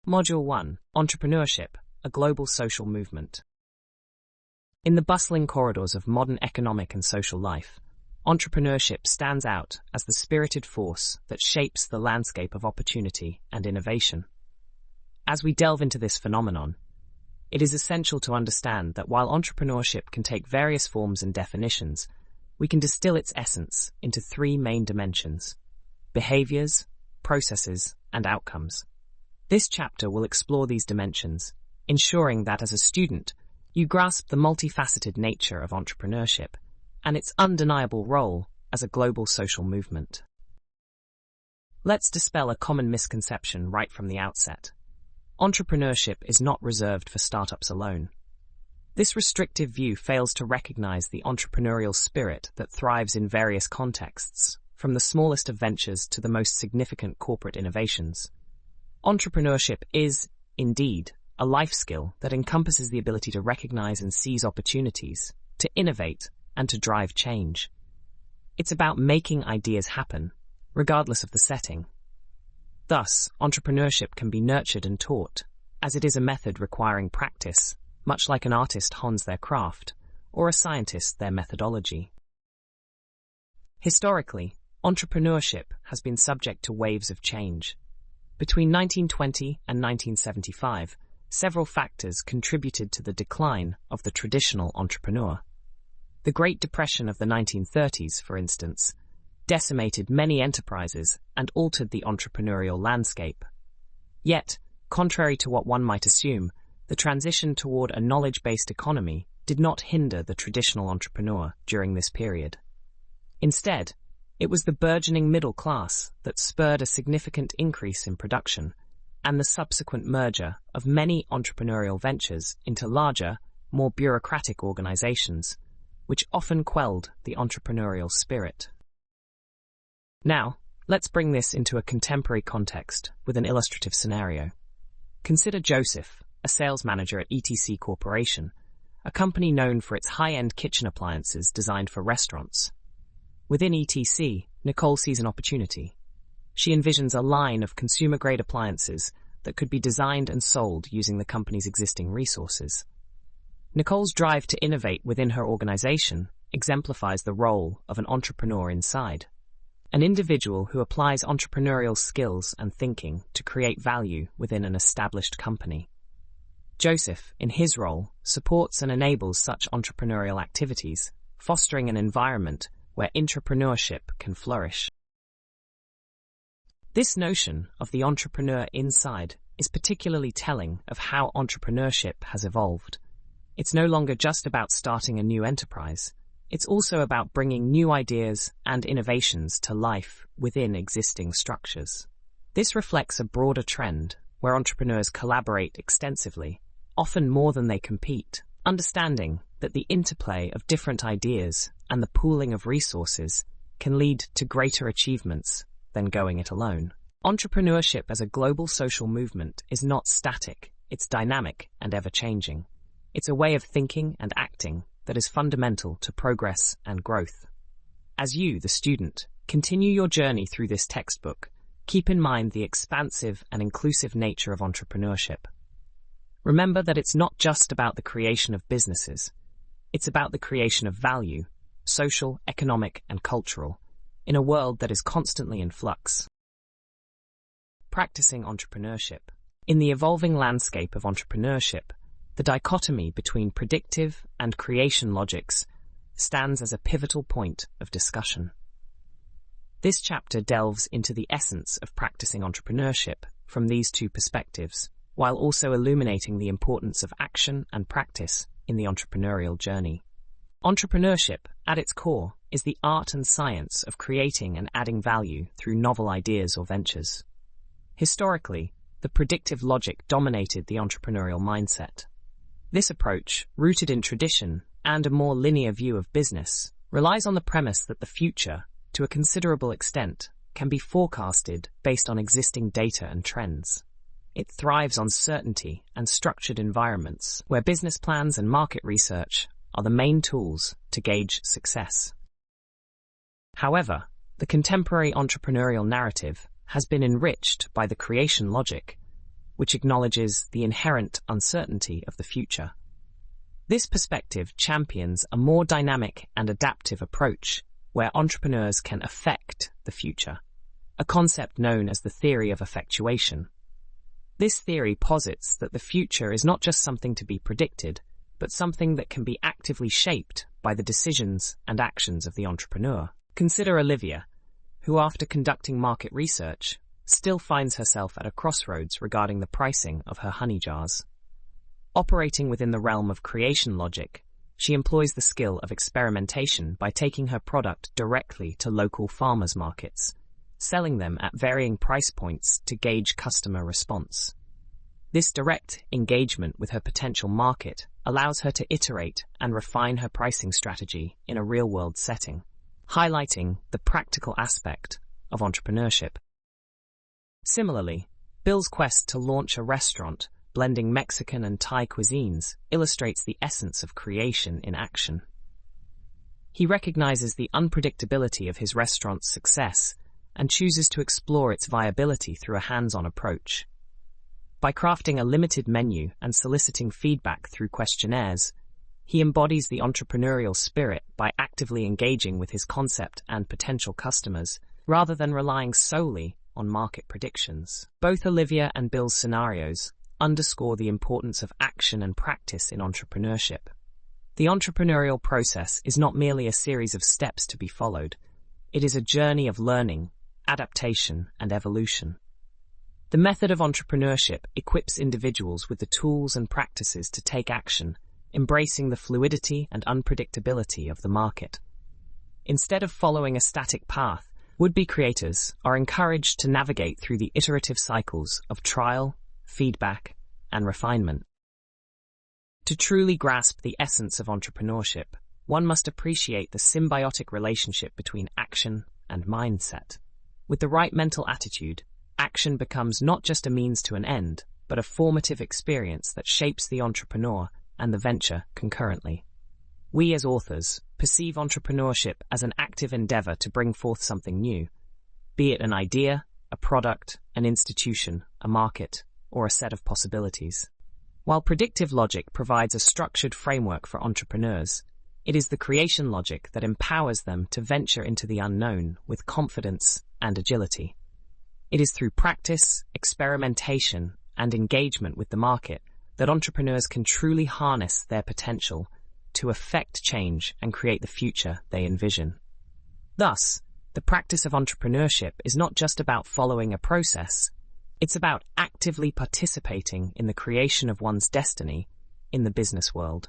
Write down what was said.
Module 1. Entrepreneurship, a Global Social Movement. In the bustling corridors of modern economic and social life, entrepreneurship stands out as the spirited force that shapes the landscape of opportunity and innovation. As we delve into this phenomenon, it is essential to understand that while entrepreneurship can take various forms and definitions, we can distill its essence into three main dimensions: behaviors, processes, and outcomes. This chapter will explore these dimensions, ensuring that as a student, you grasp the multifaceted nature of entrepreneurship and its undeniable role as a global social movement. Let's dispel a common misconception right from the outset. Entrepreneurship is not reserved for startups alone. This restrictive view fails to recognize the entrepreneurial spirit that thrives in various contexts, from the smallest of ventures to the most significant corporate innovations. Entrepreneurship is, indeed, a life skill that encompasses the ability to recognize and seize opportunities, to innovate, and to drive change. It's about making ideas happen, regardless of the setting. Thus, entrepreneurship can be nurtured and taught, as it is a method requiring practice, much like an artist hones their craft, or a scientist their methodology. Historically, entrepreneurship has been subject to waves of change. Between 1920 and 1975, several factors contributed to the decline of the traditional entrepreneur. The Great Depression of the 1930s, for instance, decimated many enterprises and altered the entrepreneurial landscape. Yet, contrary to what one might assume, the transition toward a knowledge-based economy did not hinder the traditional entrepreneur during this period. Instead, it was the burgeoning middle class that spurred a significant increase in production and the subsequent merger of many entrepreneurial ventures into larger, more bureaucratic organizations, which often quelled the entrepreneurial spirit. Now, let's bring this into a contemporary context with an illustrative scenario. Consider Joseph, a sales manager at ETC Corporation, a company known for its high-end kitchen appliances designed for restaurants. Within ETC, Nicole sees an opportunity. She envisions a line of consumer-grade appliances that could be designed and sold using the company's existing resources. Nicole's drive to innovate within her organization exemplifies the role of an entrepreneur inside, an individual who applies entrepreneurial skills and thinking to create value within an established company. Joseph, in his role, supports and enables such entrepreneurial activities, fostering an environment where entrepreneurship can flourish. This notion of the entrepreneur inside is particularly telling of how entrepreneurship has evolved. It's no longer just about starting a new enterprise. It's also about bringing new ideas and innovations to life within existing structures. This reflects a broader trend where entrepreneurs collaborate extensively, often more than they compete, understanding that the interplay of different ideas and the pooling of resources can lead to greater achievements than going it alone. Entrepreneurship as a global social movement is not static, it's dynamic and ever-changing. It's a way of thinking and acting that is fundamental to progress and growth. As you, the student, continue your journey through this textbook, keep in mind the expansive and inclusive nature of entrepreneurship. Remember that it's not just about the creation of businesses. It's about the creation of value, social, economic, and cultural, in a world that is constantly in flux. Practicing entrepreneurship. In the evolving landscape of entrepreneurship, the dichotomy between predictive and creation logics stands as a pivotal point of discussion. This chapter delves into the essence of practicing entrepreneurship from these two perspectives, while also illuminating the importance of action and practice in the entrepreneurial journey. Entrepreneurship, at its core, is the art and science of creating and adding value through novel ideas or ventures. Historically, the predictive logic dominated the entrepreneurial mindset. This approach, rooted in tradition and a more linear view of business, relies on the premise that the future, to a considerable extent, can be forecasted based on existing data and trends. It thrives on certainty and structured environments where business plans and market research are the main tools to gauge success. However, the contemporary entrepreneurial narrative has been enriched by the creation logic, which acknowledges the inherent uncertainty of the future. This perspective champions a more dynamic and adaptive approach where entrepreneurs can affect the future, a concept known as the theory of effectuation. This theory posits that the future is not just something to be predicted, but something that can be actively shaped by the decisions and actions of the entrepreneur. Consider Olivia, who after conducting market research, still finds herself at a crossroads regarding the pricing of her honey jars. Operating within the realm of creation logic, she employs the skill of experimentation by taking her product directly to local farmers' markets, selling them at varying price points to gauge customer response. This direct engagement with her potential market allows her to iterate and refine her pricing strategy in a real-world setting, highlighting the practical aspect of entrepreneurship. Similarly, Bill's quest to launch a restaurant blending Mexican and Thai cuisines illustrates the essence of creation in action. He recognizes the unpredictability of his restaurant's success and chooses to explore its viability through a hands-on approach. By crafting a limited menu and soliciting feedback through questionnaires, he embodies the entrepreneurial spirit by actively engaging with his concept and potential customers, rather than relying solely on market predictions. Both Olivia and Bill's scenarios underscore the importance of action and practice in entrepreneurship. The entrepreneurial process is not merely a series of steps to be followed. It is a journey of learning, adaptation, and evolution. The method of entrepreneurship equips individuals with the tools and practices to take action, embracing the fluidity and unpredictability of the market. Instead of following a static path, would-be creators are encouraged to navigate through the iterative cycles of trial, feedback, and refinement. To truly grasp the essence of entrepreneurship, one must appreciate the symbiotic relationship between action and mindset. With the right mental attitude, action becomes not just a means to an end, but a formative experience that shapes the entrepreneur and the venture concurrently. We as authors perceive entrepreneurship as an active endeavor to bring forth something new, be it an idea, a product, an institution, a market, or a set of possibilities. While predictive logic provides a structured framework for entrepreneurs, it is the creation logic that empowers them to venture into the unknown with confidence and agility. It is through practice, experimentation, and engagement with the market that entrepreneurs can truly harness their potential to affect change and create the future they envision. Thus, the practice of entrepreneurship is not just about following a process. It's about actively participating in the creation of one's destiny in the business world.